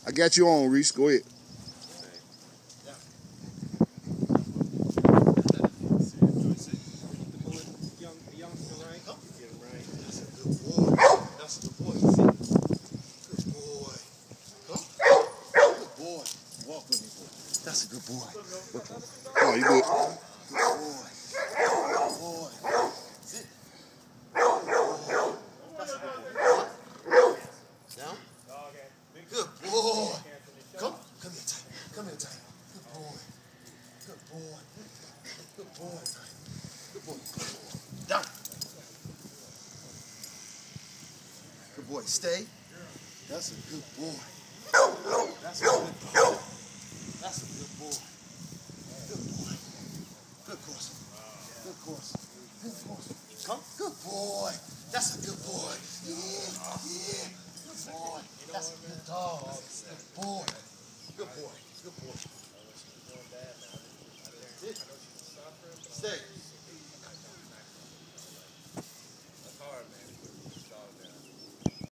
I got you on, Reese. Go ahead. That's a good boy. Oh, you good? Good boy. Good boy. Sit. That's a good boy. Down. Good boy. Come here, Titan. Come here, Titan. Good boy. Good boy. Good boy, Titan. Good boy. Down. Good boy. Stay. That's a good boy. That's a good boy. That's a good boy. Good boy. Good course. Good course. Good course. Come. Good boy. That's a good boy. Yeah. Yeah. Good boy. That's a good dog. Good boy. Good boy. Good boy. Stay.